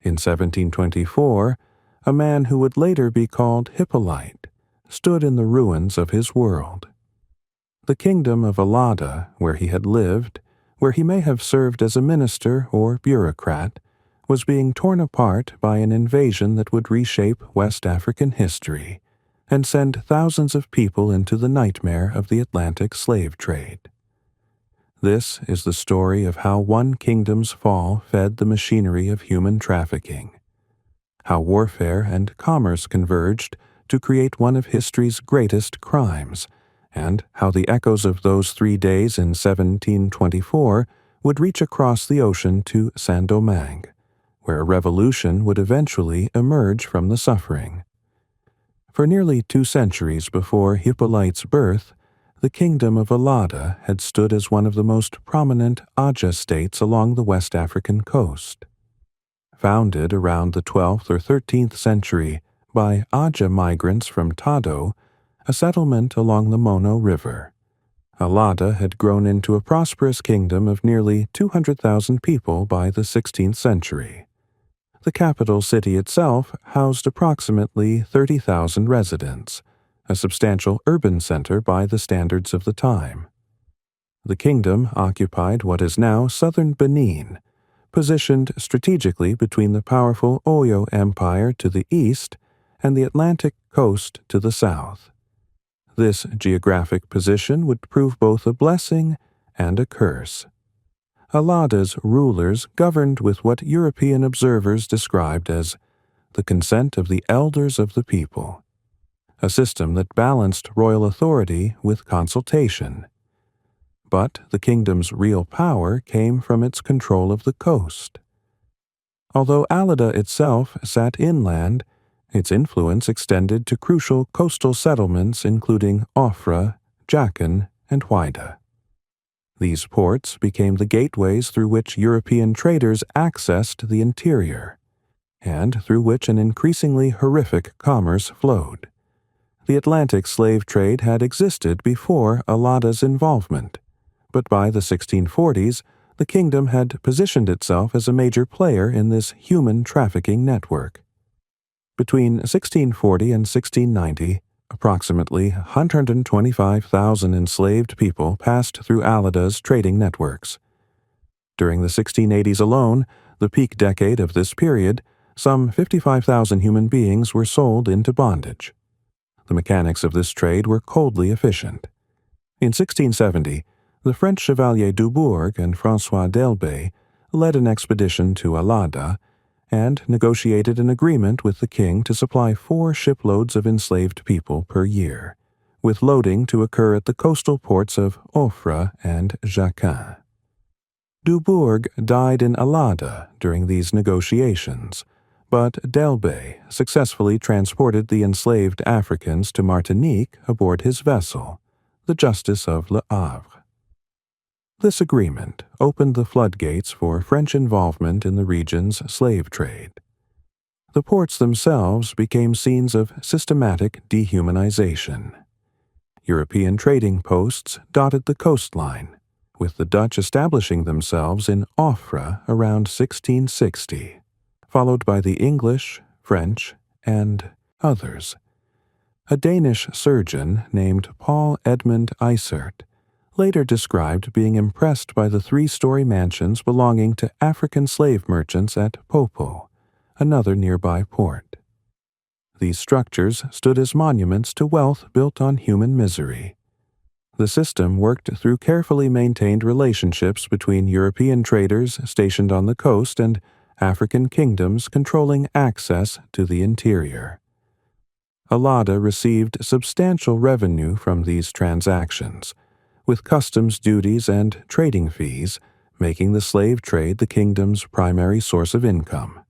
In 1724, a man who would later be called Hyppolite stood in the ruins of his world. The kingdom of Allada, where he had lived, where he may have served as a minister or bureaucrat, was being torn apart by an invasion that would reshape West African history and send thousands of people into the nightmare of the Atlantic slave trade. This is the story of how one kingdom's fall fed the machinery of human trafficking, how warfare and commerce converged to create one of history's greatest crimes, and how the echoes of those 3 days in 1724 would reach across the ocean to Saint-Domingue, where a revolution would eventually emerge from the suffering. For nearly 2 centuries before Hyppolite's birth, the kingdom of Allada had stood as one of the most prominent Aja states along the West African coast. Founded around the 12th or 13th century by Aja migrants from Tado, a settlement along the Mono River, Allada had grown into a prosperous kingdom of nearly 200,000 people by the 16th century. The capital city itself housed approximately 30,000 residents, a substantial urban center by the standards of the time. The kingdom occupied what is now southern Benin, positioned strategically between the powerful Oyo Empire to the east and the Atlantic coast to the south. This geographic position would prove both a blessing and a curse. Allada's rulers governed with what European observers described as the consent of the elders of the people, a system that balanced royal authority with consultation. But the kingdom's real power came from its control of the coast. Although Allada itself sat inland, its influence extended to crucial coastal settlements including Ofra, Jacan, and Huayda. These ports became the gateways through which European traders accessed the interior, and through which an increasingly horrific commerce flowed. The Atlantic slave trade had existed before Allada's involvement, but by the 1640s, the kingdom had positioned itself as a major player in this human trafficking network. Between 1640 and 1690, approximately 125,000 enslaved people passed through Allada's trading networks. During the 1680s alone, the peak decade of this period, some 55,000 human beings were sold into bondage. The mechanics of this trade were coldly efficient. In 1670, the French Chevalier Dubourg and François d'Elbée led an expedition to Allada and negotiated an agreement with the king to supply 4 shiploads of enslaved people per year, with loading to occur at the coastal ports of Ofra and Jacan. Dubourg died in Allada during these negotiations, but d'Elbée successfully transported the enslaved Africans to Martinique aboard his vessel, the Justice of Le Havre. This agreement opened the floodgates for French involvement in the region's slave trade. The ports themselves became scenes of systematic dehumanization. European trading posts dotted the coastline, with the Dutch establishing themselves in Ofra around 1660, followed by the English, French, and others. A Danish surgeon named Paul Edmund Isert later described being impressed by the 3-story mansions belonging to African slave merchants at Popo, another nearby port. These structures stood as monuments to wealth built on human misery. The system worked through carefully maintained relationships between European traders stationed on the coast and African kingdoms controlling access to the interior. Allada received substantial revenue from these transactions, with customs duties and trading fees making the slave trade the kingdom's primary source of income.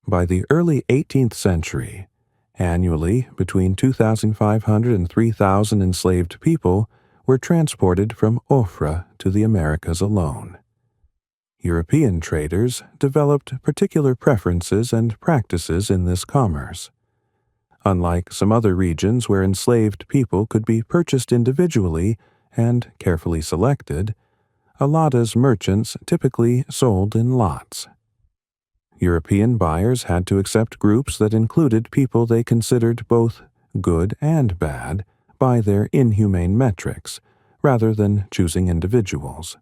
By the early 18th century, annually between 2,500 and 3,000 enslaved people were transported from Ofra to the Americas alone. European traders developed particular preferences and practices in this commerce. Unlike some other regions where enslaved people could be purchased individually and carefully selected, Allada's merchants typically sold in lots. European buyers had to accept groups that included people they considered both good and bad by their inhumane metrics, rather than choosing individuals.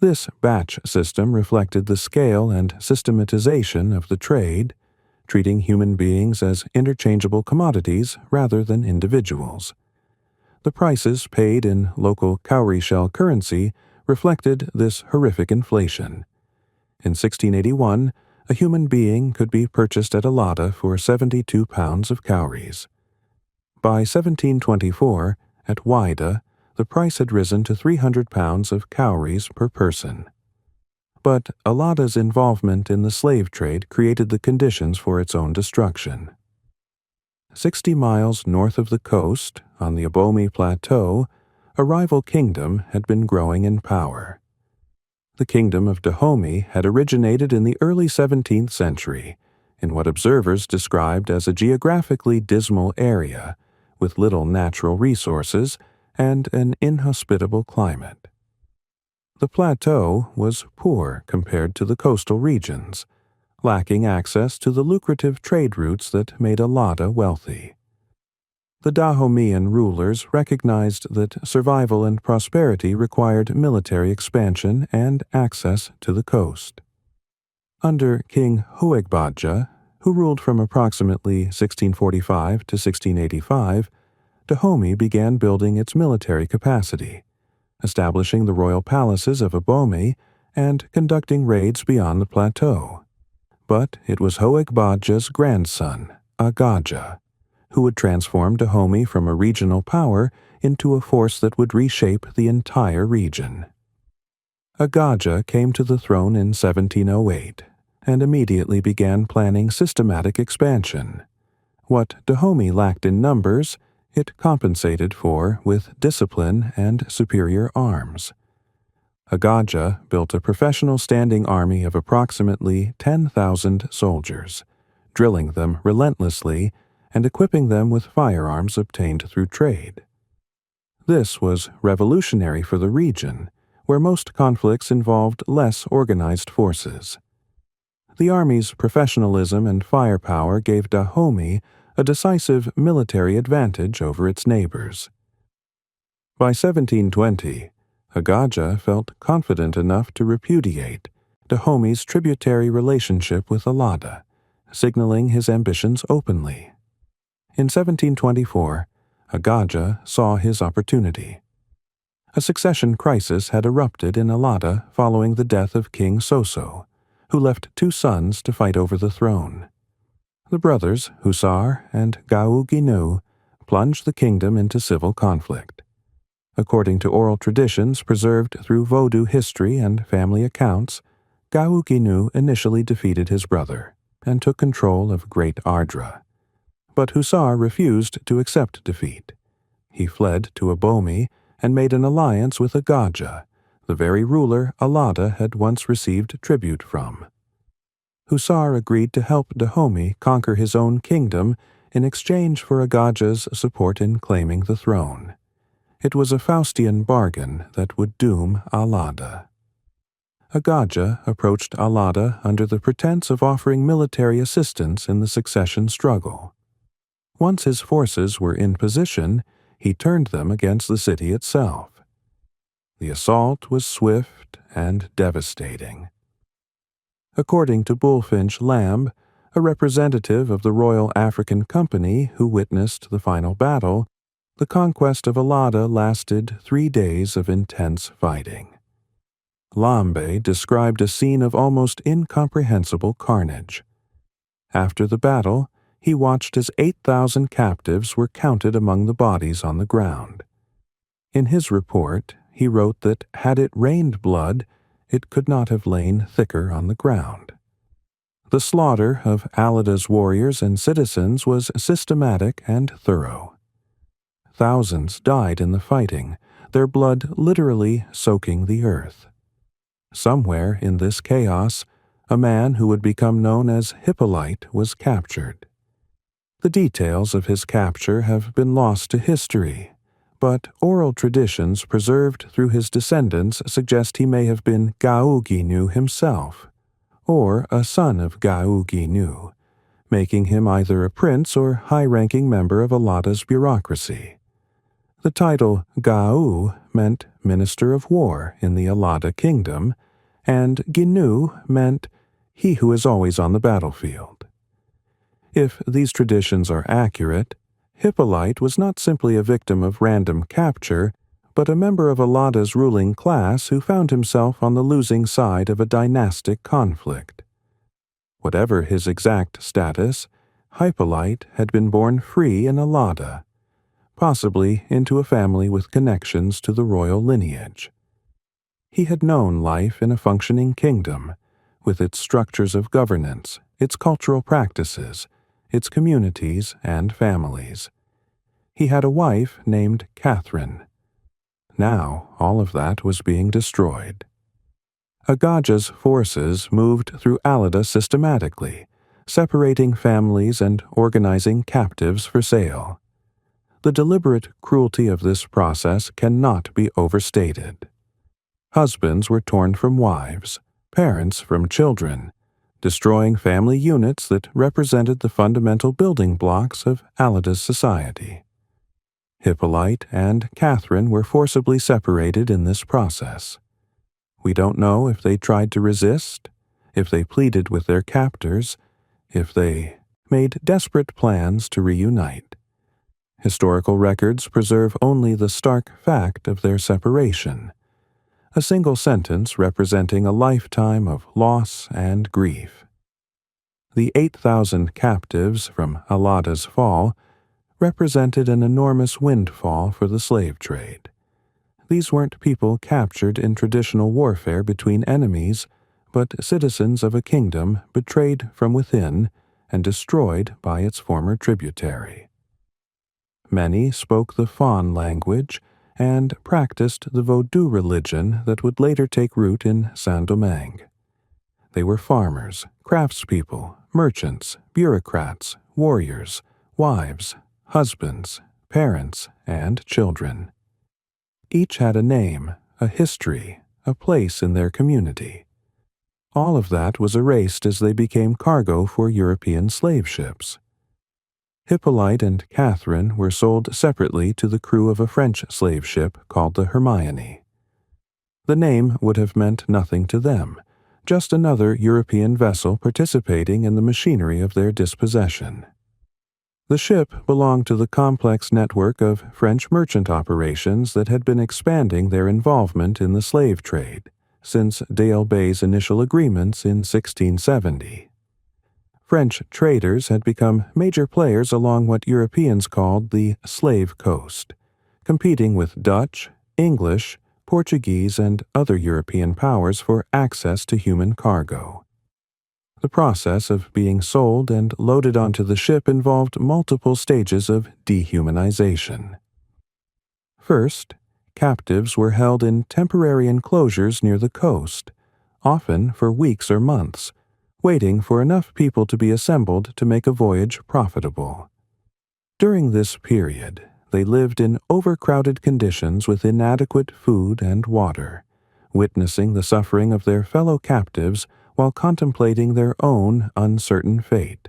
This batch system reflected the scale and systematization of the trade, treating human beings as interchangeable commodities rather than individuals. The prices paid in local cowrie shell currency reflected this horrific inflation. In 1681, a human being could be purchased at Alada for 72 pounds of cowries. By 1724, at Whydah, the price had risen to 300 pounds of cowries per person. But Alada's involvement in the slave trade created the conditions for its own destruction. 60 miles north of the coast, on the Abomey Plateau, a rival kingdom had been growing in power. The kingdom of Dahomey had originated in the early 17th century, in what observers described as a geographically dismal area, with little natural resources and an inhospitable climate. The plateau was poor compared to the coastal regions, lacking access to the lucrative trade routes that made Alada wealthy. The Dahomean rulers recognized that survival and prosperity required military expansion and access to the coast. Under King Huegbadja, who ruled from approximately 1645 to 1685, Dahomey began building its military capacity, establishing the royal palaces of Abomey and conducting raids beyond the plateau. But it was Huegbadja's grandson, Agaja, who would transform Dahomey from a regional power into a force that would reshape the entire region. Agaja came to the throne in 1708 and immediately began planning systematic expansion. What Dahomey lacked in numbers, it compensated for with discipline and superior arms. Agaja built a professional standing army of approximately 10,000 soldiers, drilling them relentlessly and equipping them with firearms obtained through trade. This was revolutionary for the region, where most conflicts involved less organized forces. The army's professionalism and firepower gave Dahomey a decisive military advantage over its neighbors. By 1720, Agaja felt confident enough to repudiate Dahomey's tributary relationship with Alada, signaling his ambitions openly. In 1724, Agaja saw his opportunity. A succession crisis had erupted in Alada following the death of King Soso, who left two sons to fight over the throne. The brothers, Hussar and Gauginu, plunged the kingdom into civil conflict. According to oral traditions preserved through Vodou history and family accounts, Gauginu initially defeated his brother and took control of Great Ardra. But Hussar refused to accept defeat. He fled to Abomey and made an alliance with Agaja, the very ruler Alada had once received tribute from. Hussar agreed to help Dahomey conquer his own kingdom in exchange for Agaja's support in claiming the throne. It was a Faustian bargain that would doom Alada. Agaja approached Alada under the pretense of offering military assistance in the succession struggle. Once his forces were in position, he turned them against the city itself. The assault was swift and devastating. According to Bullfinch Lamb, a representative of the Royal African Company who witnessed the final battle, the conquest of Alada lasted 3 days of intense fighting. Lambe described a scene of almost incomprehensible carnage. After the battle, he watched as 8,000 captives were counted among the bodies on the ground. In his report, he wrote that had it rained blood, it could not have lain thicker on the ground. The slaughter of Alada's warriors and citizens was systematic and thorough. Thousands died in the fighting, their blood literally soaking the earth. Somewhere in this chaos, a man who would become known as Hyppolite was captured. The details of his capture have been lost to history, but oral traditions preserved through his descendants suggest he may have been Gauginu himself, or a son of Ginu, making him either a prince or high-ranking member of Alada's bureaucracy. The title Gau meant Minister of War in the Alada kingdom, and Ginu meant he who is always on the battlefield. If these traditions are accurate, Hyppolite was not simply a victim of random capture, but a member of Alada's ruling class who found himself on the losing side of a dynastic conflict. Whatever his exact status, Hyppolite had been born free in Alada, possibly into a family with connections to the royal lineage. He had known life in a functioning kingdom, with its structures of governance, its cultural practices, its communities and families. He had a wife named Catherine. Now all of that was being destroyed. Agaja's forces moved through Alada systematically, separating families and organizing captives for sale. The deliberate cruelty of this process cannot be overstated. Husbands were torn from wives, parents from children, destroying family units that represented the fundamental building blocks of Alada's society. Hyppolite and Catherine were forcibly separated in this process. We don't know if they tried to resist, if they pleaded with their captors, if they made desperate plans to reunite. Historical records preserve only the stark fact of their separation, a single sentence representing a lifetime of loss and grief. The 8,000 captives from Alada's fall represented an enormous windfall for the slave trade. These weren't people captured in traditional warfare between enemies, but citizens of a kingdom betrayed from within and destroyed by its former tributary. Many spoke the Fon language and practiced the Vodou religion that would later take root in Saint-Domingue. They were farmers, craftspeople, merchants, bureaucrats, warriors, wives, husbands, parents, and children. Each had a name, a history, a place in their community. All of that was erased as they became cargo for European slave ships. Hyppolite and Catherine were sold separately to the crew of a French slave ship called the Hermione. The name would have meant nothing to them, just another European vessel participating in the machinery of their dispossession. The ship belonged to the complex network of French merchant operations that had been expanding their involvement in the slave trade since d'Elbey's initial agreements in 1670. French traders had become major players along what Europeans called the Slave Coast, competing with Dutch, English, Portuguese, and other European powers for access to human cargo. The process of being sold and loaded onto the ship involved multiple stages of dehumanization. First, captives were held in temporary enclosures near the coast, often for weeks or months, waiting for enough people to be assembled to make a voyage profitable. During this period, they lived in overcrowded conditions with inadequate food and water, witnessing the suffering of their fellow captives while contemplating their own uncertain fate.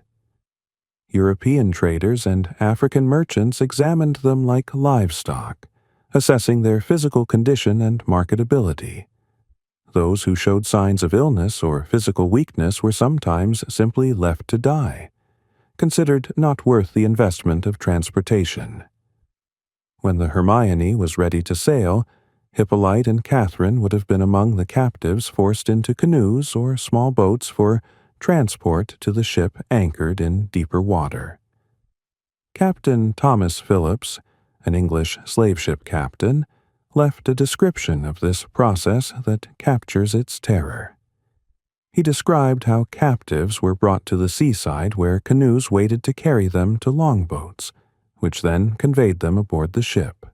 European traders and African merchants examined them like livestock, assessing their physical condition and marketability. Those who showed signs of illness or physical weakness were sometimes simply left to die, considered not worth the investment of transportation. When the Hermione was ready to sail, Hyppolite and Catherine would have been among the captives forced into canoes or small boats for transport to the ship anchored in deeper water. Captain Thomas Phillips, an English slave ship captain, left a description of this process that captures its terror. He described how captives were brought to the seaside where canoes waited to carry them to longboats, which then conveyed them aboard the ship.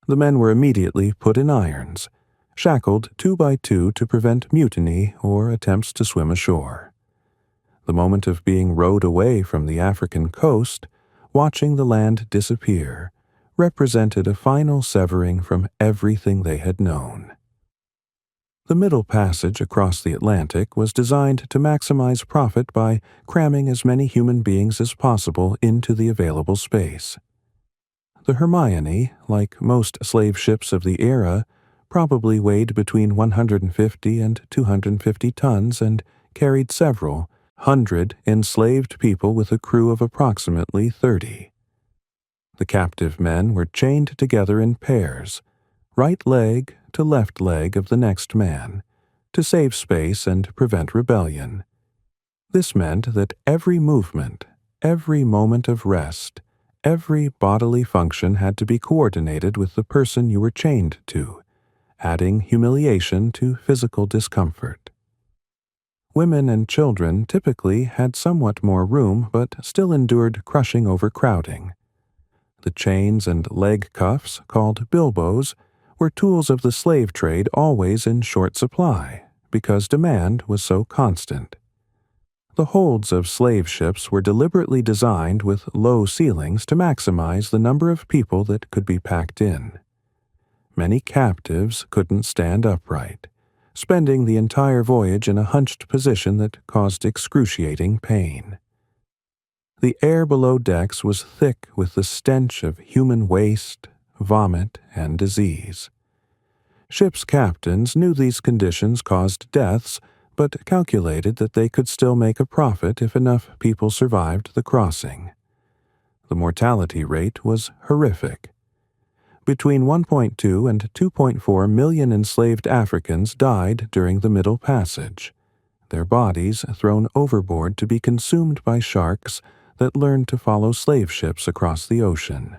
The men were immediately put in irons, shackled 2 by 2 to prevent mutiny or attempts to swim ashore. The moment of being rowed away from the African coast, watching the land disappear, represented a final severing from everything they had known. The Middle Passage across the Atlantic was designed to maximize profit by cramming as many human beings as possible into the available space. The Hermione, like most slave ships of the era, probably weighed between 150 and 250 tons and carried several hundred enslaved people with a crew of approximately 30. The captive men were chained together in pairs, right leg to left leg of the next man, to save space and prevent rebellion. This meant that every movement, every moment of rest, every bodily function had to be coordinated with the person you were chained to, adding humiliation to physical discomfort. Women and children typically had somewhat more room but still endured crushing overcrowding. The chains and leg cuffs, called bilbos, were tools of the slave trade always in short supply because demand was so constant. The holds of slave ships were deliberately designed with low ceilings to maximize the number of people that could be packed in. Many captives couldn't stand upright, spending the entire voyage in a hunched position that caused excruciating pain. The air below decks was thick with the stench of human waste, vomit, and disease. Ship's captains knew these conditions caused deaths, but calculated that they could still make a profit if enough people survived the crossing. The mortality rate was horrific. Between 1.2 and 2.4 million enslaved Africans died during the Middle Passage, their bodies thrown overboard to be consumed by sharks that learned to follow slave ships across the ocean.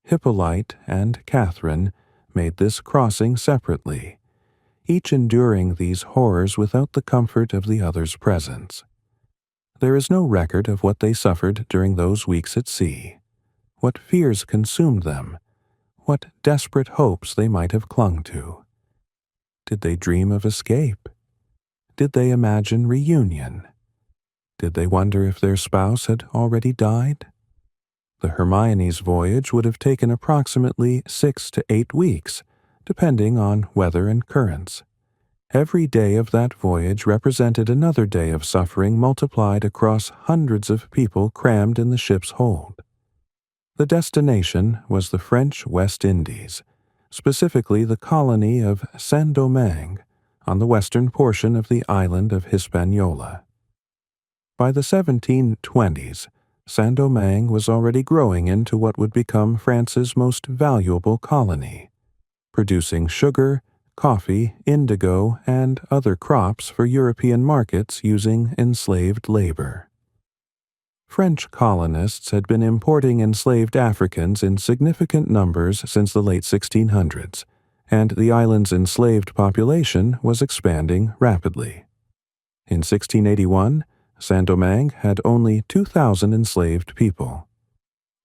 Hyppolite and Catherine made this crossing separately, each enduring these horrors without the comfort of the other's presence. There is no record of what they suffered during those weeks at sea, what fears consumed them, what desperate hopes they might have clung to. Did they dream of escape? Did they imagine reunion? Did they wonder if their spouse had already died? The Hermione's voyage would have taken approximately 6 to 8 weeks, depending on weather and currents. Every day of that voyage represented another day of suffering multiplied across hundreds of people crammed in the ship's hold. The destination was the French West Indies, specifically the colony of Saint-Domingue, on the western portion of the island of Hispaniola. By the 1720s, Saint-Domingue was already growing into what would become France's most valuable colony, producing sugar, coffee, indigo, and other crops for European markets using enslaved labor. French colonists had been importing enslaved Africans in significant numbers since the late 1600s, and the island's enslaved population was expanding rapidly. In 1681, Saint-Domingue had only 2,000 enslaved people.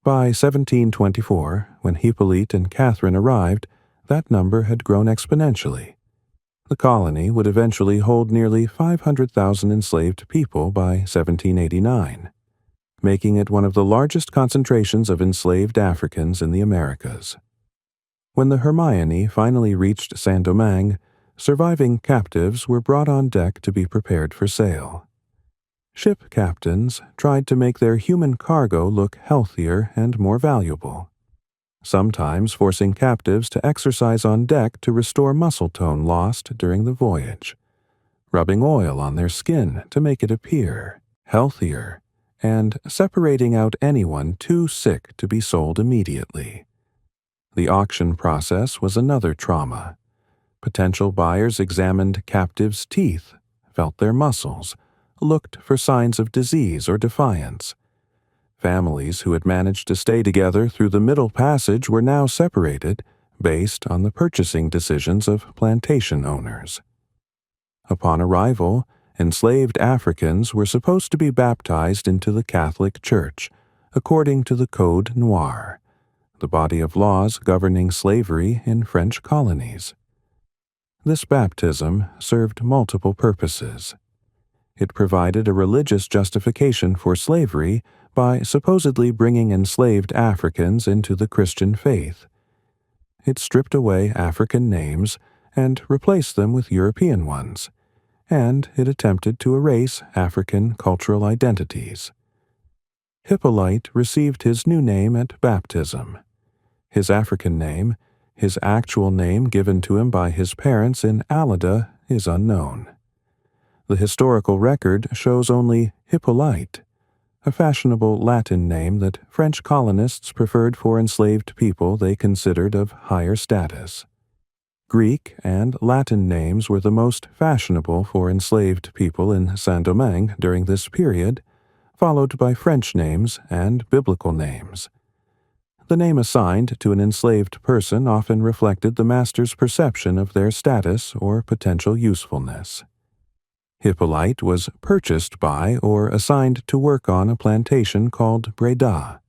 By 1724, when Hyppolite and Catherine arrived, that number had grown exponentially. The colony would eventually hold nearly 500,000 enslaved people by 1789, making it one of the largest concentrations of enslaved Africans in the Americas. When the Hermione finally reached Saint-Domingue, surviving captives were brought on deck to be prepared for sale. Ship captains tried to make their human cargo look healthier and more valuable, sometimes forcing captives to exercise on deck to restore muscle tone lost during the voyage, rubbing oil on their skin to make it appear healthier, and separating out anyone too sick to be sold immediately. The auction process was another trauma. Potential buyers examined captives' teeth, felt their muscles, looked for signs of disease or defiance. Families who had managed to stay together through the Middle Passage were now separated based on the purchasing decisions of plantation owners. Upon arrival, enslaved Africans were supposed to be baptized into the Catholic Church, according to the Code Noir, the body of laws governing slavery in French colonies. This baptism served multiple purposes. It provided a religious justification for slavery by supposedly bringing enslaved Africans into the Christian faith. It stripped away African names and replaced them with European ones, and it attempted to erase African cultural identities. Hyppolite received his new name at baptism. His African name, his actual name given to him by his parents in Alida, is unknown. The historical record shows only Hyppolite, a fashionable Latin name that French colonists preferred for enslaved people they considered of higher status. Greek and Latin names were the most fashionable for enslaved people in Saint-Domingue during this period, followed by French names and biblical names. The name assigned to an enslaved person often reflected the master's perception of their status or potential usefulness. Hyppolite was purchased by or assigned to work on a plantation called Breda,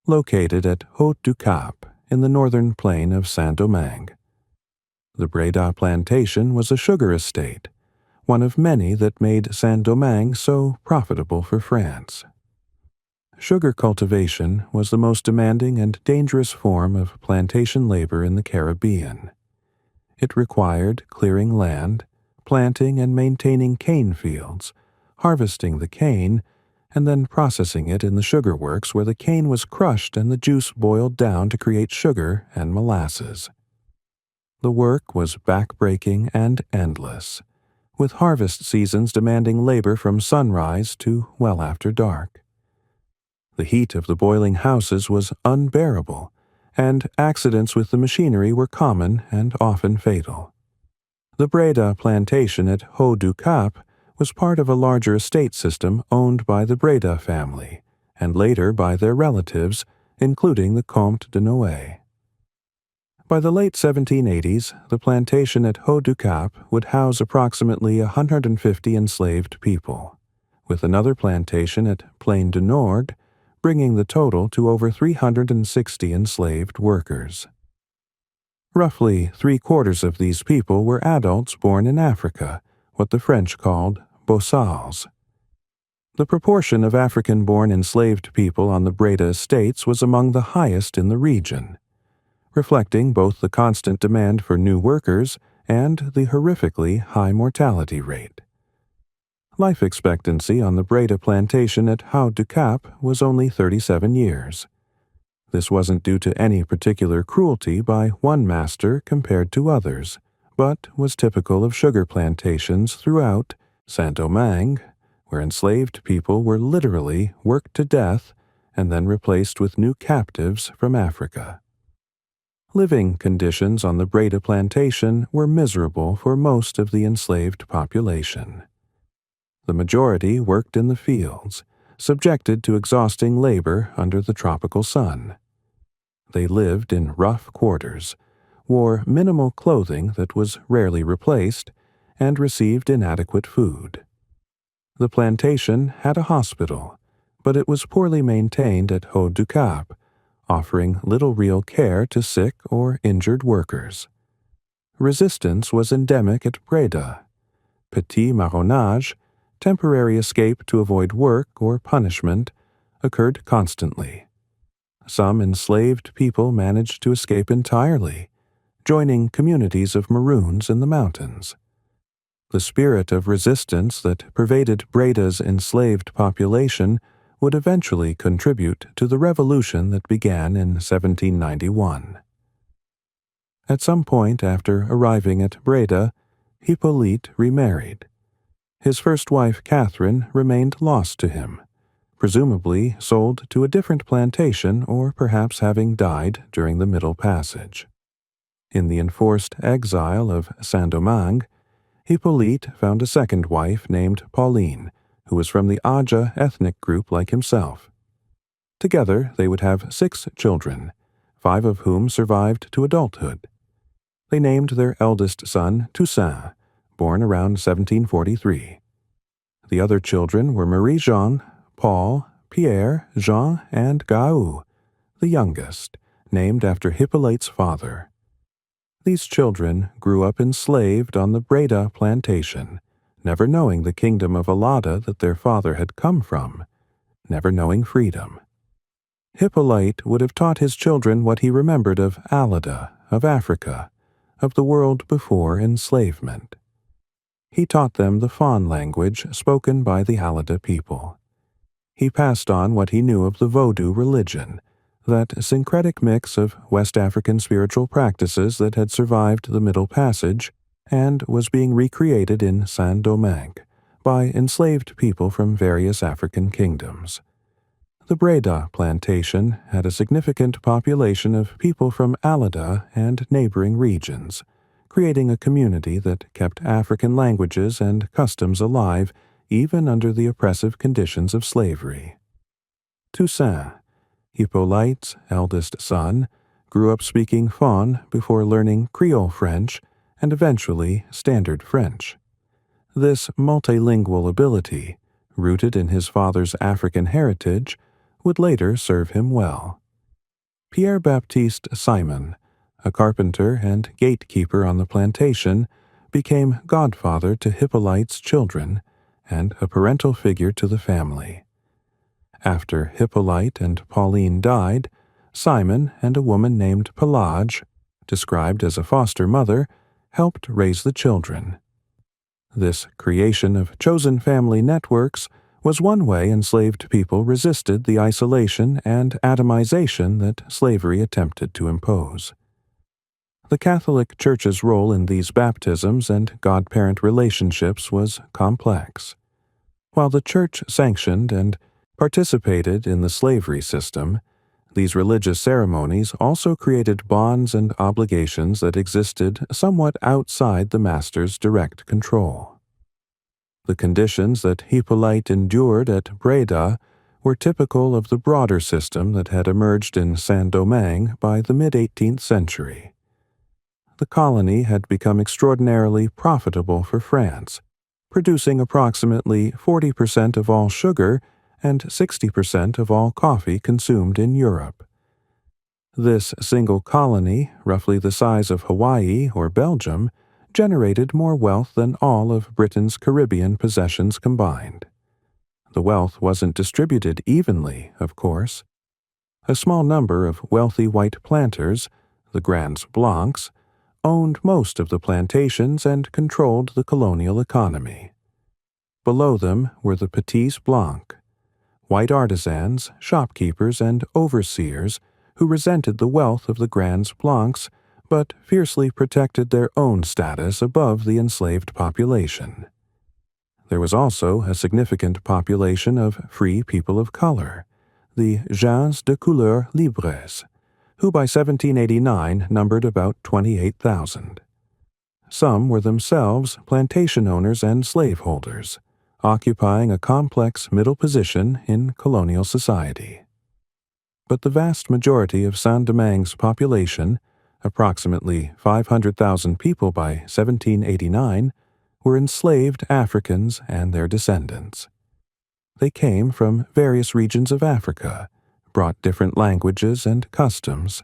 located at Haut du Cap in the northern plain of Saint-Domingue. The Breda plantation was a sugar estate, one of many that made Saint-Domingue so profitable for France. Sugar cultivation was the most demanding and dangerous form of plantation labor in the Caribbean. It required clearing land, planting and maintaining cane fields, harvesting the cane, and then processing it in the sugar works where the cane was crushed and the juice boiled down to create sugar and molasses. The work was backbreaking and endless, with harvest seasons demanding labor from sunrise to well after dark. The heat of the boiling houses was unbearable, and accidents with the machinery were common and often fatal. The Breda plantation at Haut du Cap was part of a larger estate system owned by the Breda family, and later by their relatives, including the Comte de Noailles. By the late 1780s, the plantation at Haut du Cap would house approximately 150 enslaved people, with another plantation at Plaine du Nord bringing the total to over 360 enslaved workers. Roughly 3/4 of these people were adults born in Africa, what the French called bosals. The proportion of African-born enslaved people on the Breda estates was among the highest in the region, reflecting both the constant demand for new workers and the horrifically high mortality rate. Life expectancy on the Breda plantation at Haut du Cap was only 37 years. This wasn't due to any particular cruelty by one master compared to others, but was typical of sugar plantations throughout Saint-Domingue, where enslaved people were literally worked to death and then replaced with new captives from Africa. Living conditions on the Breda plantation were miserable for most of the enslaved population. The majority worked in the fields, subjected to exhausting labor under the tropical sun. They lived in rough quarters, wore minimal clothing that was rarely replaced, and received inadequate food. The plantation had a hospital, but it was poorly maintained at Haut du Cap, offering little real care to sick or injured workers. Resistance was endemic at Breda. Petit marronnage, temporary escape to avoid work or punishment, occurred constantly. Some enslaved people managed to escape entirely, joining communities of Maroons in the mountains. The spirit of resistance that pervaded Breda's enslaved population would eventually contribute to the revolution that began in 1791. At some point after arriving at Breda, Hyppolite remarried. His first wife, Catherine, remained lost to him, presumably sold to a different plantation or perhaps having died during the Middle Passage. In the enforced exile of Saint-Domingue, Hyppolite found a second wife named Pauline, who was from the Aja ethnic group like himself. Together they would have 6 children, 5 of whom survived to adulthood. They named their eldest son Toussaint, born around 1743. The other children were Marie-Jeanne, Paul, Pierre, Jean, and Gaou, the youngest, named after Hyppolite's father. These children grew up enslaved on the Breda plantation, never knowing the kingdom of Alada that their father had come from, never knowing freedom. Hyppolite would have taught his children what he remembered of Alada, of Africa, of the world before enslavement. He taught them the Fon language spoken by the Alada people. He passed on what he knew of the Vodou religion, that syncretic mix of West African spiritual practices that had survived the Middle Passage and was being recreated in Saint-Domingue by enslaved people from various African kingdoms. The Breda Plantation had a significant population of people from Alada and neighboring regions, creating a community that kept African languages and customs alive even under the oppressive conditions of slavery. Toussaint, Hyppolite's eldest son, grew up speaking Fon before learning Creole French and eventually Standard French. This multilingual ability, rooted in his father's African heritage, would later serve him well. Pierre-Baptiste Simon, a carpenter and gatekeeper on the plantation, became godfather to Hyppolite's children and a parental figure to the family. After Hyppolite and Pauline died, Simon and a woman named Pelage, described as a foster mother, helped raise the children. This creation of chosen family networks was one way enslaved people resisted the isolation and atomization that slavery attempted to impose. The Catholic Church's role in these baptisms and godparent relationships was complex. While the Church sanctioned and participated in the slavery system, these religious ceremonies also created bonds and obligations that existed somewhat outside the master's direct control. The conditions that Hyppolite endured at Breda were typical of the broader system that had emerged in Saint-Domingue by the mid-18th century. The colony had become extraordinarily profitable for France, producing approximately 40% of all sugar and 60% of all coffee consumed in Europe. This single colony, roughly the size of Hawaii or Belgium, generated more wealth than all of Britain's Caribbean possessions combined. The wealth wasn't distributed evenly, of course. A small number of wealthy white planters, the Grands Blancs, owned most of the plantations and controlled the colonial economy. Below them were the Petits Blancs, white artisans, shopkeepers, and overseers who resented the wealth of the Grands Blancs but fiercely protected their own status above the enslaved population. There was also a significant population of free people of color, the gens de couleur libres, who by 1789 numbered about 28,000. Some were themselves plantation owners and slaveholders, occupying a complex middle position in colonial society. But the vast majority of Saint-Domingue's population, approximately 500,000 people by 1789, were enslaved Africans and their descendants. They came from various regions of Africa, brought different languages and customs,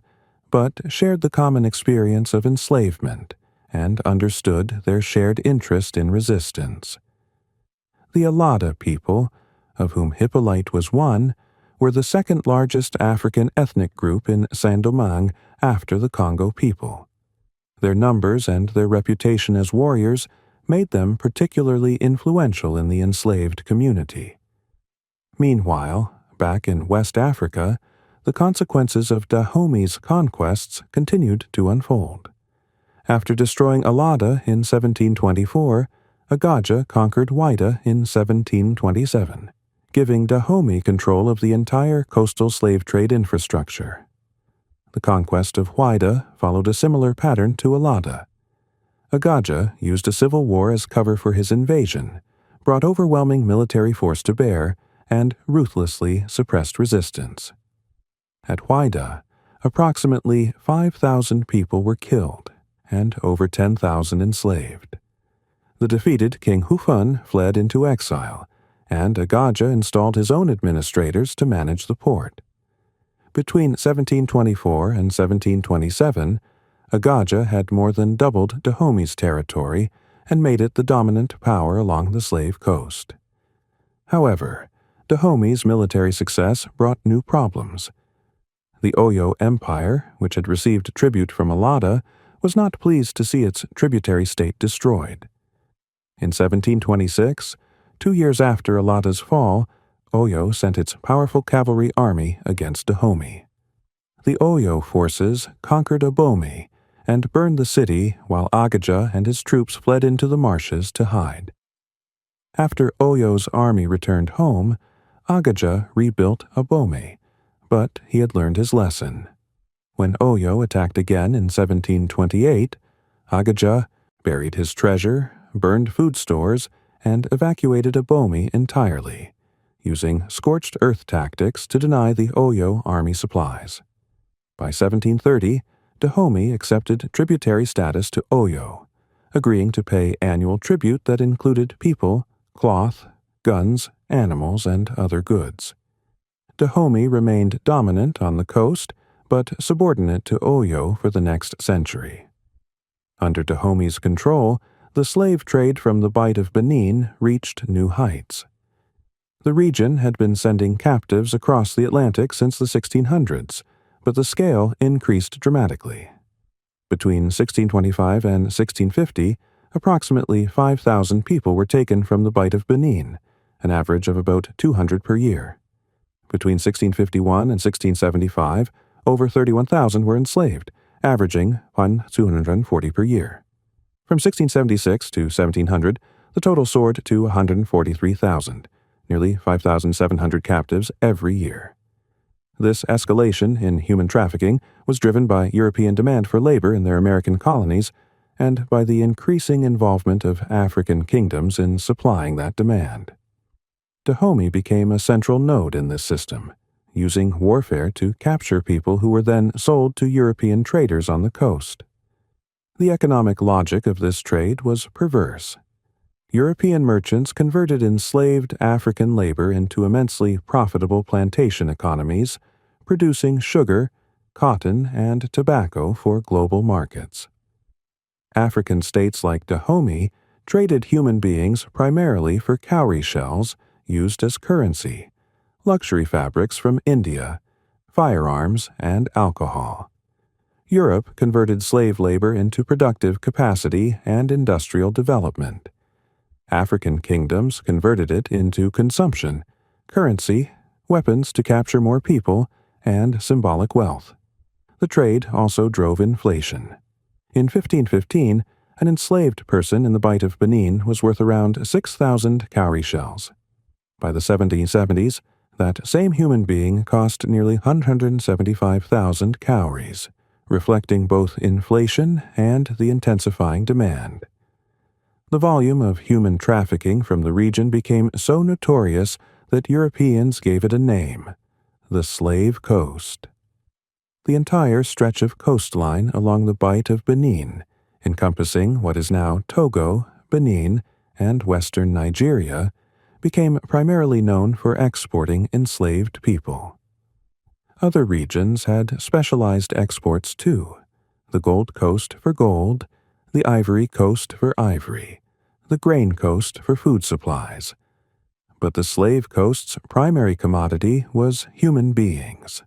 but shared the common experience of enslavement and understood their shared interest in resistance. The Alada people, of whom Hyppolite was one, were the second largest African ethnic group in Saint-Domingue after the Congo people. Their numbers and their reputation as warriors made them particularly influential in the enslaved community. Meanwhile, back in West Africa, the consequences of Dahome's conquests continued to unfold. After destroying Alada in 1724, Agaja conquered Whydah in 1727, giving Dahomey control of the entire coastal slave trade infrastructure. The conquest of Whydah followed a similar pattern to Alada. Agaja used a civil war as cover for his invasion, brought overwhelming military force to bear, and ruthlessly suppressed resistance. At Whydah, approximately 5,000 people were killed and over 10,000 enslaved. The defeated King Hufun fled into exile, and Agaja installed his own administrators to manage the port. Between 1724 and 1727, Agaja had more than doubled Dahomey's territory and made it the dominant power along the slave coast. However, Dahomey's military success brought new problems. The Oyo Empire, which had received tribute from Alada, was not pleased to see its tributary state destroyed. In 1726, 2 years after Alada's fall, Oyo sent its powerful cavalry army against Dahomey. The Oyo forces conquered Abomey and burned the city while Agaja and his troops fled into the marshes to hide. After Oyo's army returned home, Agaja rebuilt Abomey, but he had learned his lesson. When Oyo attacked again in 1728, Agaja buried his treasure, burned food stores, and evacuated Abomey entirely, using scorched earth tactics to deny the Oyo army supplies. By 1730, Dahomey accepted tributary status to Oyo, agreeing to pay annual tribute that included people, cloth, guns, animals, and other goods. Dahomey remained dominant on the coast, but subordinate to Oyo for the next century. Under Dahomey's control, the slave trade from the Bight of Benin reached new heights. The region had been sending captives across the Atlantic since the 1600s, but the scale increased dramatically. Between 1625 and 1650, approximately 5,000 people were taken from the Bight of Benin, an average of about 200 per year. Between 1651 and 1675, over 31,000 were enslaved, averaging 240 per year. From 1676 to 1700, the total soared to 143,000, nearly 5,700 captives every year. This escalation in human trafficking was driven by European demand for labor in their American colonies and by the increasing involvement of African kingdoms in supplying that demand. Dahomey became a central node in this system, using warfare to capture people who were then sold to European traders on the coast. The economic logic of this trade was perverse. European merchants converted enslaved African labor into immensely profitable plantation economies, producing sugar, cotton, and tobacco for global markets. African states like Dahomey traded human beings primarily for cowrie shells used as currency, luxury fabrics from India, firearms, and alcohol. Europe converted slave labor into productive capacity and industrial development. African kingdoms converted it into consumption, currency, weapons to capture more people, and symbolic wealth. The trade also drove inflation. In 1515, an enslaved person in the Bight of Benin was worth around 6,000 cowrie shells. By the 1770s, that same human being cost nearly 175,000 cowries, reflecting both inflation and the intensifying demand. The volume of human trafficking from the region became so notorious that Europeans gave it a name: the Slave Coast. The entire stretch of coastline along the Bight of Benin, encompassing what is now Togo, Benin, and western Nigeria, became primarily known for exporting enslaved people. Other regions had specialized exports too: the Gold Coast for gold, the Ivory Coast for ivory, the Grain Coast for food supplies. But the Slave Coast's primary commodity was human beings.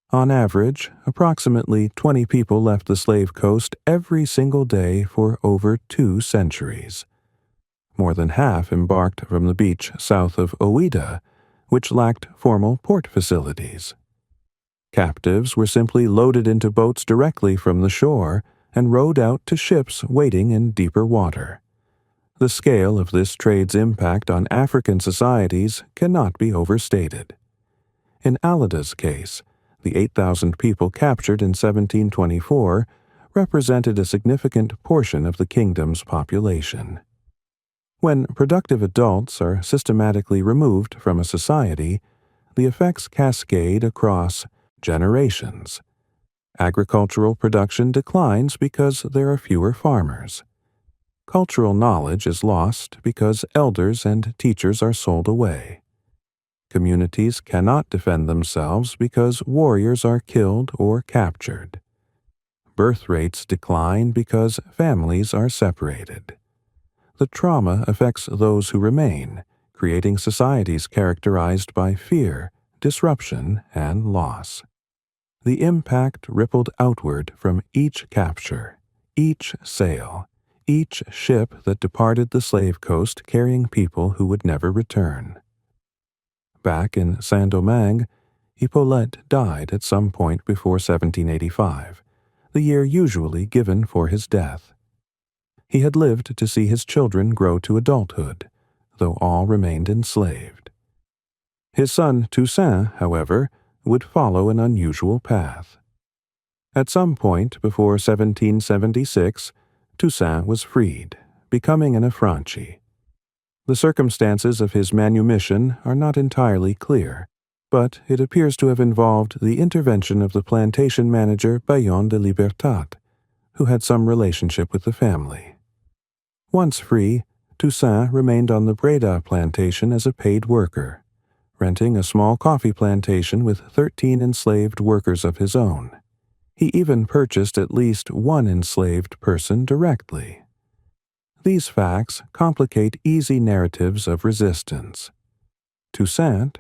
On average, approximately 20 people left the Slave Coast every single day for over 2 centuries. More than half embarked from the beach south of Ouida, which lacked formal port facilities. Captives were simply loaded into boats directly from the shore and rowed out to ships waiting in deeper water. The scale of this trade's impact on African societies cannot be overstated. In Alada's case, the 8,000 people captured in 1724 represented a significant portion of the kingdom's population. When productive adults are systematically removed from a society, the effects cascade across generations. Agricultural production declines because there are fewer farmers. Cultural knowledge is lost because elders and teachers are sold away. Communities cannot defend themselves because warriors are killed or captured. Birth rates decline because families are separated. The trauma affects those who remain, creating societies characterized by fear, disruption, and loss. The impact rippled outward from each capture, each sail, each ship that departed the slave coast carrying people who would never return. Back in Saint-Domingue, Hyppolite died at some point before 1785, the year usually given for his death. He had lived to see his children grow to adulthood, though all remained enslaved. His son Toussaint, however, would follow an unusual path. At some point before 1776, Toussaint was freed, becoming an affranchi. The circumstances of his manumission are not entirely clear, but it appears to have involved the intervention of the plantation manager Bayon de Libertat, who had some relationship with the family. Once free, Toussaint remained on the Breda plantation as a paid worker, renting a small coffee plantation with 13 enslaved workers of his own. He even purchased at least one enslaved person directly. These facts complicate easy narratives of resistance. Toussaint,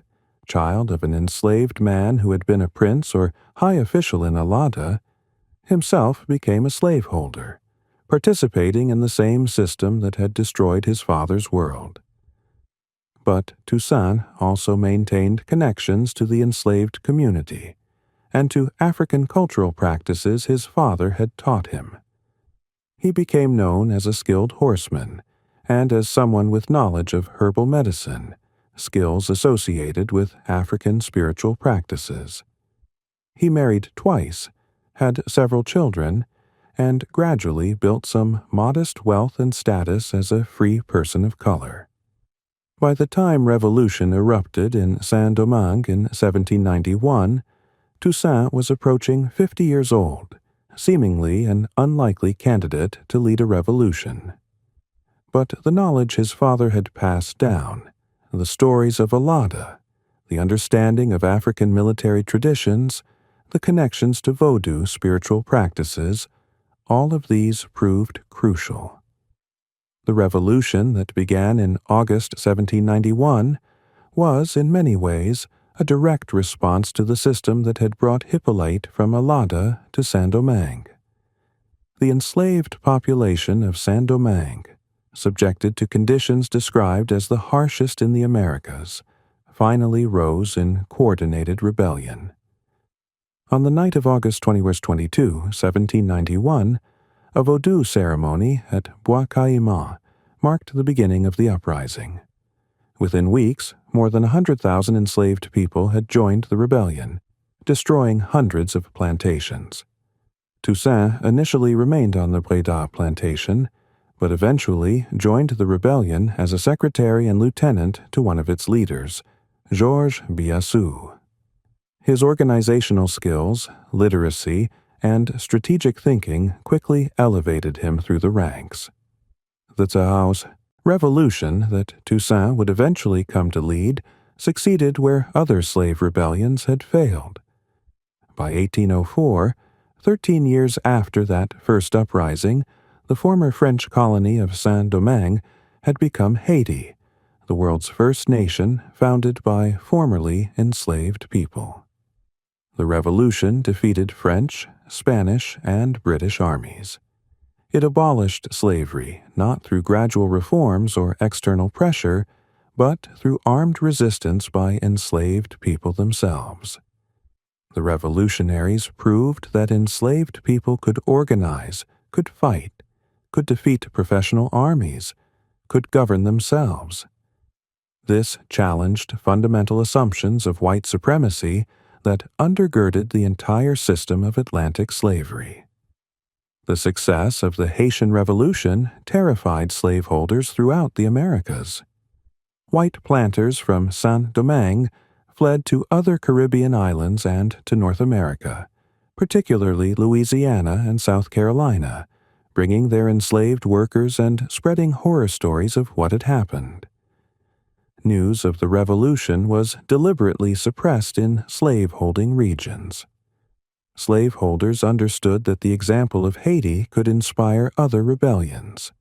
child of an enslaved man who had been a prince or high official in Allada, himself became a slaveholder, participating in the same system that had destroyed his father's world. But Toussaint also maintained connections to the enslaved community and to African cultural practices his father had taught him. He became known as a skilled horseman and as someone with knowledge of herbal medicine, skills associated with African spiritual practices. He married twice, had several children, and gradually built some modest wealth and status as a free person of color. By the time revolution erupted in Saint-Domingue in 1791, Toussaint was approaching 50 years old, seemingly an unlikely candidate to lead a revolution. But the knowledge his father had passed down, the stories of Allada, the understanding of African military traditions, the connections to Vodou spiritual practices, all of these proved crucial. The revolution that began in August 1791 was, in many ways, a direct response to the system that had brought Hyppolite from Allada to Saint-Domingue. The enslaved population of Saint-Domingue, subjected to conditions described as the harshest in the Americas, finally rose in coordinated rebellion. On the night of August 22, 1791, a Vodou ceremony at Bois Caïman marked the beginning of the uprising. Within weeks, more than 100,000 enslaved people had joined the rebellion, destroying hundreds of plantations. Toussaint initially remained on the Breda plantation, but eventually joined the rebellion as a secretary and lieutenant to one of its leaders, Georges Biassou. His organizational skills, literacy, and strategic thinking quickly elevated him through the ranks. The Taos revolution that Toussaint would eventually come to lead succeeded where other slave rebellions had failed. By 1804, 13 years after that first uprising, the former French colony of Saint-Domingue had become Haiti, the world's first nation founded by formerly enslaved people. The revolution defeated French, Spanish, and British armies. It abolished slavery not through gradual reforms or external pressure, but through armed resistance by enslaved people themselves. The revolutionaries proved that enslaved people could organize, could fight, could defeat professional armies, could govern themselves. This challenged fundamental assumptions of white supremacy that undergirded the entire system of Atlantic slavery. The success of the Haitian Revolution terrified slaveholders throughout the Americas. White planters from Saint-Domingue fled to other Caribbean islands and to North America, particularly Louisiana and South Carolina, bringing their enslaved workers and spreading horror stories of what had happened. News of the revolution was deliberately suppressed in slave-holding regions. Slaveholders understood that the example of Haiti could inspire other rebellions.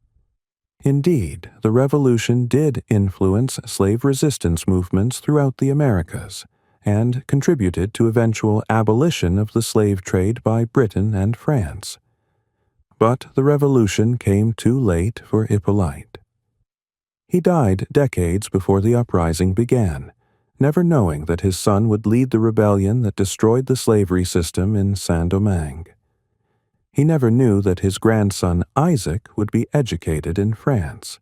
Indeed, the revolution did influence slave resistance movements throughout the Americas and contributed to eventual abolition of the slave trade by Britain and France. But the revolution came too late for Hyppolite. He died decades before the uprising began, never knowing that his son would lead the rebellion that destroyed the slavery system in Saint-Domingue. He never knew that his grandson Isaac would be educated in France.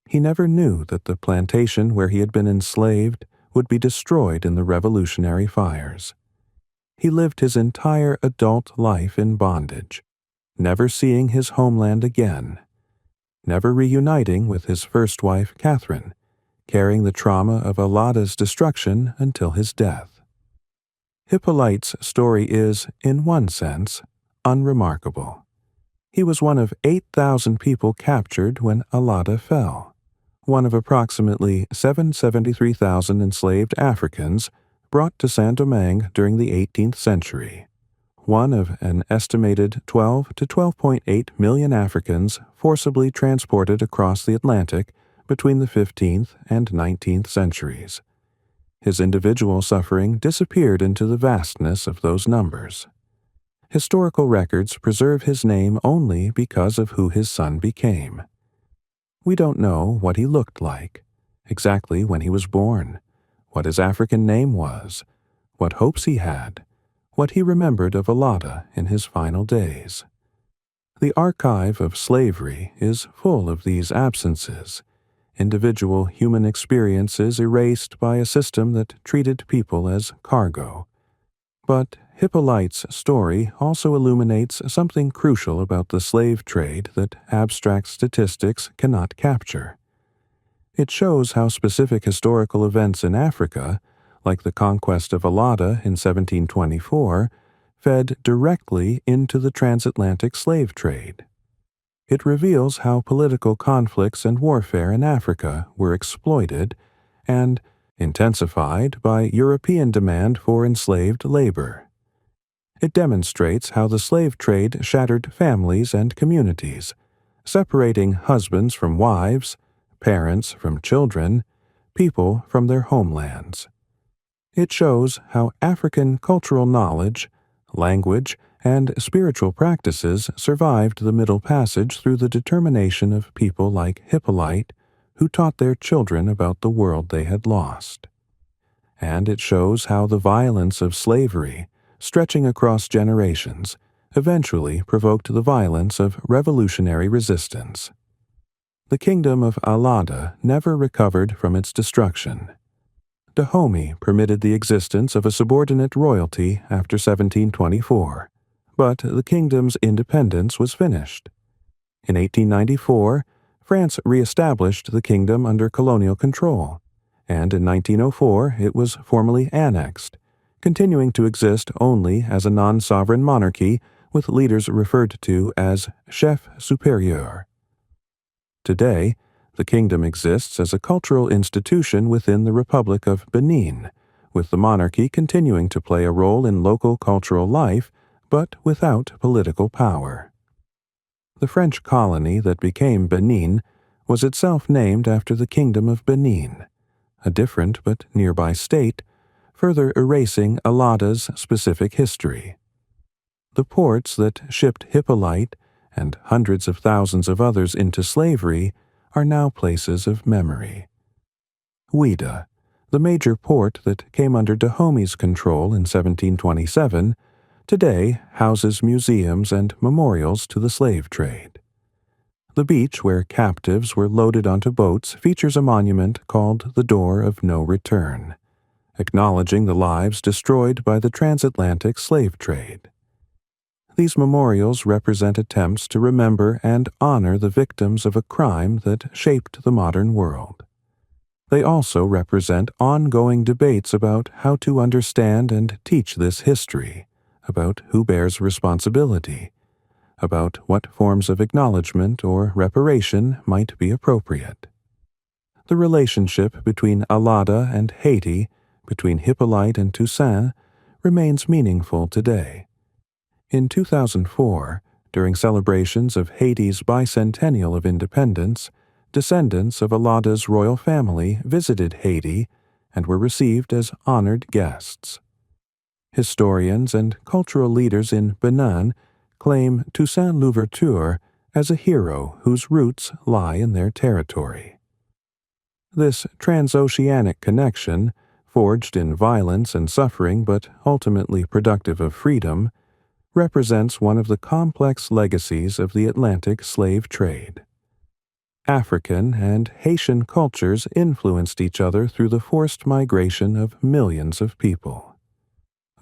He never knew that the plantation where he had been enslaved would be destroyed in the revolutionary fires. He lived his entire adult life in bondage, never seeing his homeland again, never reuniting with his first wife Catherine, carrying the trauma of Alada's destruction until his death. Hyppolite's story is, in one sense, unremarkable. He was one of 8,000 people captured when Alada fell, one of approximately 773,000 enslaved Africans brought to Saint-Domingue during the 18th century, one of an estimated 12 to 12.8 million Africans forcibly transported across the Atlantic between the 15th and 19th centuries. His individual suffering disappeared into the vastness of those numbers. Historical records preserve his name only because of who his son became. We don't know what he looked like, exactly when he was born, what his African name was, what hopes he had, what he remembered of Alada in his final days. The archive of slavery is full of these absences, individual human experiences erased by a system that treated people as cargo. But Hyppolite's story also illuminates something crucial about the slave trade that abstract statistics cannot capture. It shows how specific historical events in Africa, like the conquest of Alada in 1724, fed directly into the transatlantic slave trade. It reveals how political conflicts and warfare in Africa were exploited and intensified by European demand for enslaved labor. It demonstrates how the slave trade shattered families and communities, separating husbands from wives, parents from children, people from their homelands. It shows how African cultural knowledge, language, and spiritual practices survived the Middle Passage through the determination of people like Hyppolite, who taught their children about the world they had lost. And it shows how the violence of slavery, stretching across generations, eventually provoked the violence of revolutionary resistance. The kingdom of Alada never recovered from its destruction. Dahomey permitted the existence of a subordinate royalty after 1724, but the kingdom's independence was finished. In 1894, France re-established the kingdom under colonial control, and in 1904 it was formally annexed, continuing to exist only as a non-sovereign monarchy with leaders referred to as chef supérieur. Today, the kingdom exists as a cultural institution within the Republic of Benin, with the monarchy continuing to play a role in local cultural life, but without political power. The French colony that became Benin was itself named after the Kingdom of Benin, a different but nearby state, further erasing Alada's specific history. The ports that shipped Hyppolite and hundreds of thousands of others into slavery are now places of memory. Ouidah, the major port that came under Dahomey's control in 1727, today houses museums and memorials to the slave trade. The beach where captives were loaded onto boats features a monument called the Door of No Return, acknowledging the lives destroyed by the transatlantic slave trade. These memorials represent attempts to remember and honor the victims of a crime that shaped the modern world. They also represent ongoing debates about how to understand and teach this history, about who bears responsibility, about what forms of acknowledgement or reparation might be appropriate. The relationship between Alada and Haiti, between Hyppolite and Toussaint, remains meaningful today. In 2004, during celebrations of Haiti's bicentennial of independence, descendants of Alada's royal family visited Haiti and were received as honored guests. Historians and cultural leaders in Benin claim Toussaint Louverture as a hero whose roots lie in their territory. This transoceanic connection, forged in violence and suffering but ultimately productive of freedom, represents one of the complex legacies of the Atlantic slave trade. African and Haitian cultures influenced each other through the forced migration of millions of people.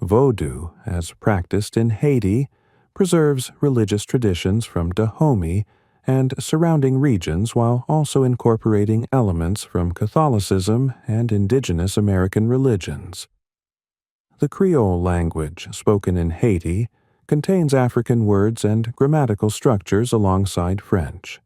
Vodou, as practiced in Haiti, preserves religious traditions from Dahomey and surrounding regions while also incorporating elements from Catholicism and indigenous American religions. The Creole language, spoken in Haiti, contains African words and grammatical structures alongside French.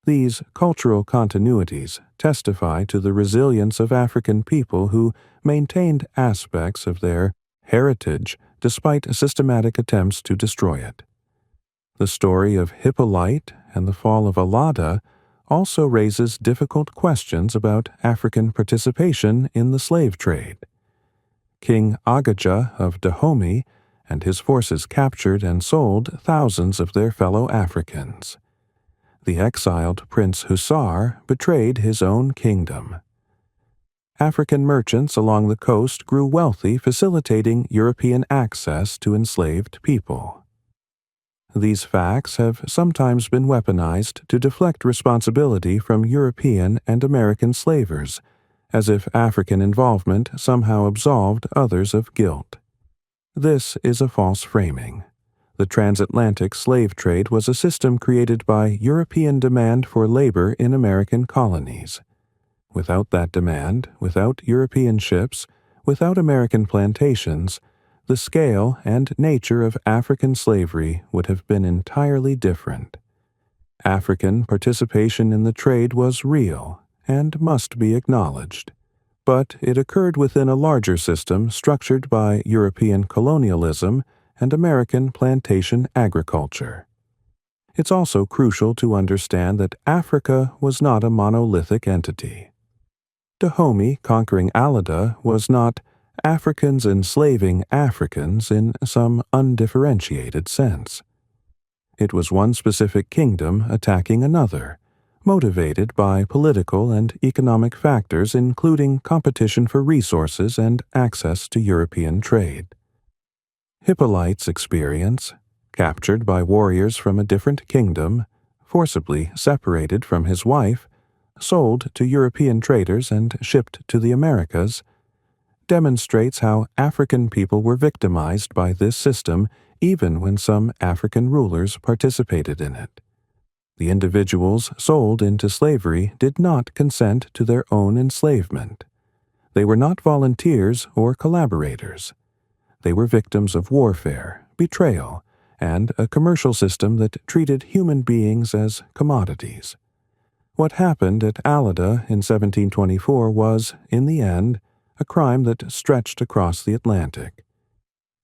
These cultural continuities testify to the resilience of African people who maintained aspects of their heritage despite systematic attempts to destroy it. The story of Hyppolite and the fall of Alada also raises difficult questions about African participation in the slave trade. King Agaja of Dahomey and his forces captured and sold thousands of their fellow Africans. The exiled Prince Hussar betrayed his own kingdom. African merchants along the coast grew wealthy, facilitating European access to enslaved people. These facts have sometimes been weaponized to deflect responsibility from European and American slavers, as if African involvement somehow absolved others of guilt. This is a false framing. The transatlantic slave trade was a system created by European demand for labor in American colonies. Without that demand, without European ships, without American plantations, the scale and nature of African slavery would have been entirely different. African participation in the trade was real and must be acknowledged, but it occurred within a larger system structured by European colonialism and American plantation agriculture. It's also crucial to understand that Africa was not a monolithic entity. Dahomey conquering Alada was not Africans enslaving Africans in some undifferentiated sense. It was one specific kingdom attacking another, motivated by political and economic factors including competition for resources and access to European trade. Hyppolite's experience, captured by warriors from a different kingdom, forcibly separated from his wife, sold to European traders and shipped to the Americas, demonstrates how African people were victimized by this system even when some African rulers participated in it. The individuals sold into slavery did not consent to their own enslavement. They were not volunteers or collaborators. They were victims of warfare, betrayal, and a commercial system that treated human beings as commodities. What happened at Alada in 1724 was, in the end, a crime that stretched across the Atlantic.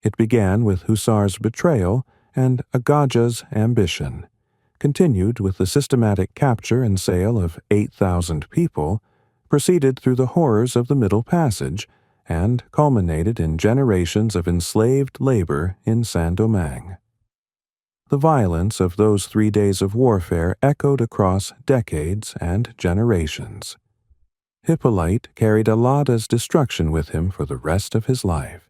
It began with Hussar's betrayal and Agaja's ambition, continued with the systematic capture and sale of 8,000 people, proceeded through the horrors of the Middle Passage, and culminated in generations of enslaved labor in Saint-Domingue. The violence of those 3 days of warfare echoed across decades and generations. Hyppolite carried Alada's destruction with him for the rest of his life,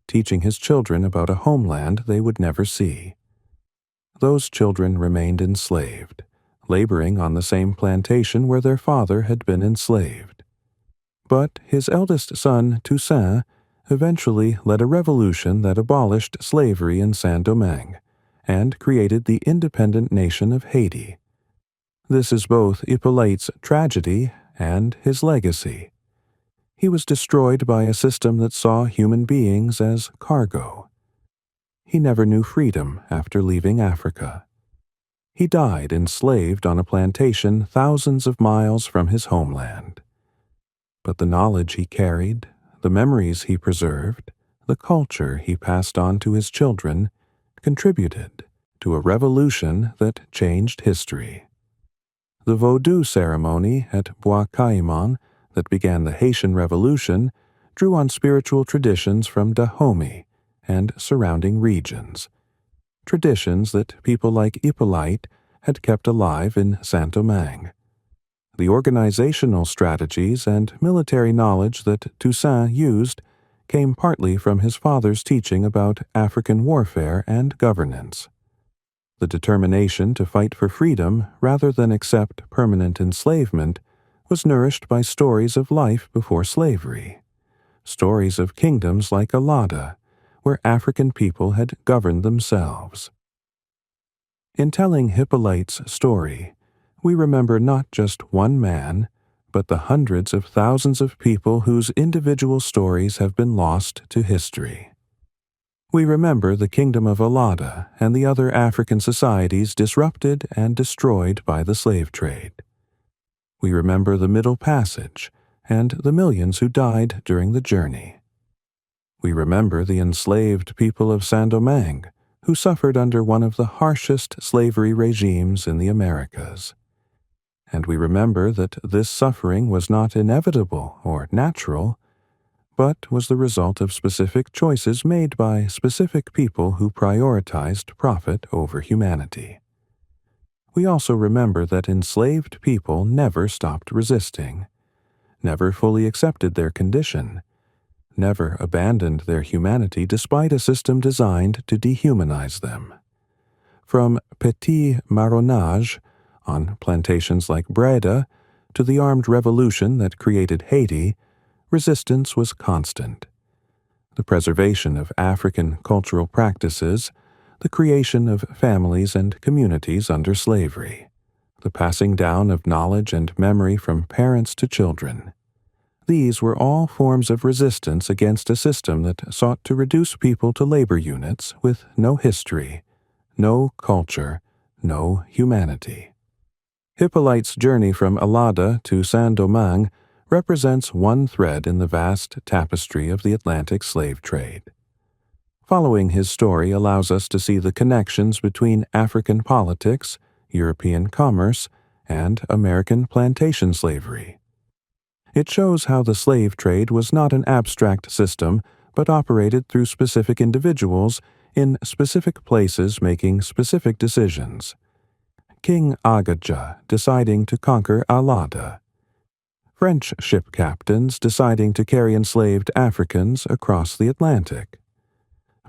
teaching his children about a homeland they would never see. Those children remained enslaved, laboring on the same plantation where their father had been enslaved. But his eldest son, Toussaint, eventually led a revolution that abolished slavery in Saint-Domingue and created the independent nation of Haiti. This is both Hyppolite's tragedy and his legacy. He was destroyed by a system that saw human beings as cargo. He never knew freedom after leaving Africa. He died enslaved on a plantation thousands of miles from his homeland. But the knowledge he carried, the memories he preserved, the culture he passed on to his children, contributed to a revolution that changed history. The Vodou ceremony at Bois Caïman that began the Haitian Revolution drew on spiritual traditions from Dahomey and surrounding regions. traditions that people like Hyppolite had kept alive in Saint-Domingue. The organizational strategies and military knowledge that Toussaint used came partly from his father's teaching about African warfare and governance. The determination to fight for freedom rather than accept permanent enslavement was nourished by stories of life before slavery, stories of kingdoms like Alada, where African people had governed themselves. In telling Hippolyte's story, we remember not just one man, but the hundreds of thousands of people whose individual stories have been lost to history. We remember the kingdom of Alada and the other African societies disrupted and destroyed by the slave trade. We remember the Middle Passage and the millions who died during the journey. We remember the enslaved people of Saint-Domingue, who suffered under one of the harshest slavery regimes in the Americas. And we remember that this suffering was not inevitable or natural, but was the result of specific choices made by specific people who prioritized profit over humanity. We also remember that enslaved people never stopped resisting, never fully accepted their condition, never abandoned their humanity despite a system designed to dehumanize them. From petit marronnage on plantations like Breda to the armed revolution that created Haiti, resistance was constant. The preservation of African cultural practices, the creation of families and communities under slavery, the passing down of knowledge and memory from parents to children. These were all forms of resistance against a system that sought to reduce people to labor units with no history, no culture, no humanity. Hippolyte's journey from Alada to Saint-Domingue represents one thread in the vast tapestry of the Atlantic slave trade. Following his story allows us to see the connections between African politics, European commerce, and American plantation slavery. It shows how the slave trade was not an abstract system, but operated through specific individuals in specific places making specific decisions. King Agaja deciding to conquer Alada, French ship captains deciding to carry enslaved Africans across the Atlantic,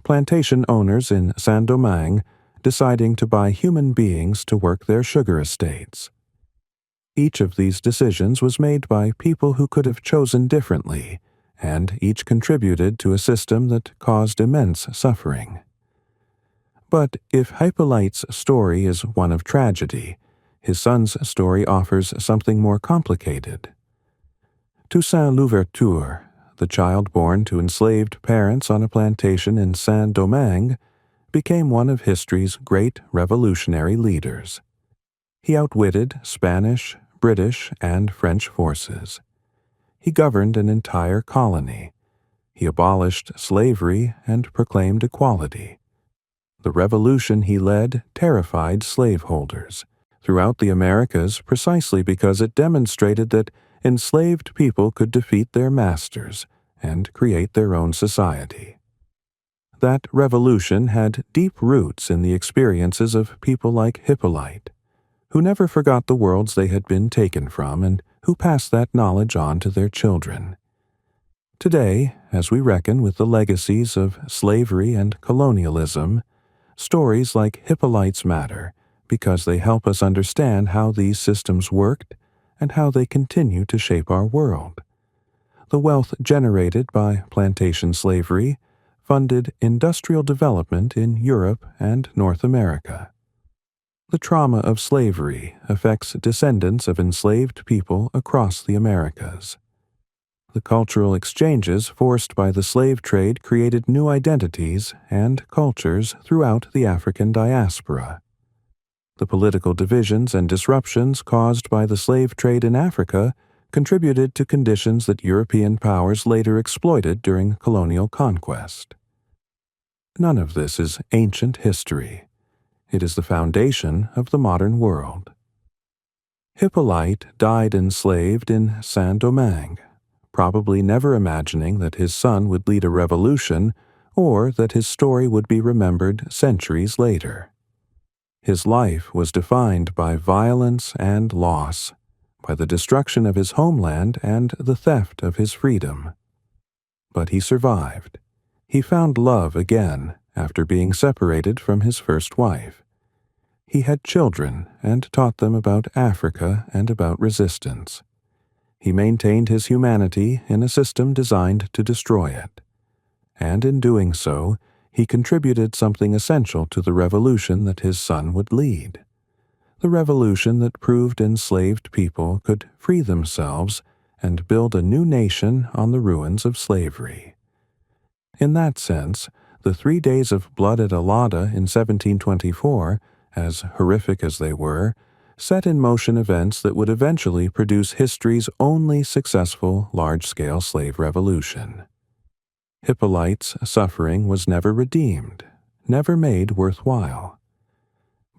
plantation owners in Saint-Domingue deciding to buy human beings to work their sugar estates. Each of these decisions was made by people who could have chosen differently, and each contributed to a system that caused immense suffering. But if Hyppolite's story is one of tragedy, his son's story offers something more complicated. Toussaint Louverture, the child born to enslaved parents on a plantation in Saint-Domingue, became one of history's great revolutionary leaders. He outwitted Spanish, British, and French forces. He governed an entire colony. He abolished slavery and proclaimed equality. The revolution he led terrified slaveholders throughout the Americas precisely because it demonstrated that enslaved people could defeat their masters and create their own society. That revolution had deep roots in the experiences of people like Hyppolite, who never forgot the worlds they had been taken from and who passed that knowledge on to their children. Today, as we reckon with the legacies of slavery and colonialism, stories like Hippolyte's matter because they help us understand how these systems worked and how they continue to shape our world. The wealth generated by plantation slavery funded industrial development in Europe and North America. The trauma of slavery affects descendants of enslaved people across the Americas. The cultural exchanges forced by the slave trade created new identities and cultures throughout the African diaspora. The political divisions and disruptions caused by the slave trade in Africa contributed to conditions that European powers later exploited during colonial conquest. None of this is ancient history. It is the foundation of the modern world. Hyppolite died enslaved in Saint-Domingue, probably never imagining that his son would lead a revolution or that his story would be remembered centuries later. His life was defined by violence and loss, by the destruction of his homeland and the theft of his freedom. But he survived. He found love again after being separated from his first wife. He had children and taught them about Africa and about resistance. He maintained his humanity in a system designed to destroy it. And in doing so, he contributed something essential to the revolution that his son would lead. The revolution that proved enslaved people could free themselves and build a new nation on the ruins of slavery. In that sense, the 3 days of blood at Alada in 1724, as horrific as they were, set in motion events that would eventually produce history's only successful large-scale slave revolution. Hyppolite's suffering was never redeemed, never made worthwhile.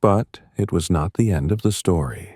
But it was not the end of the story.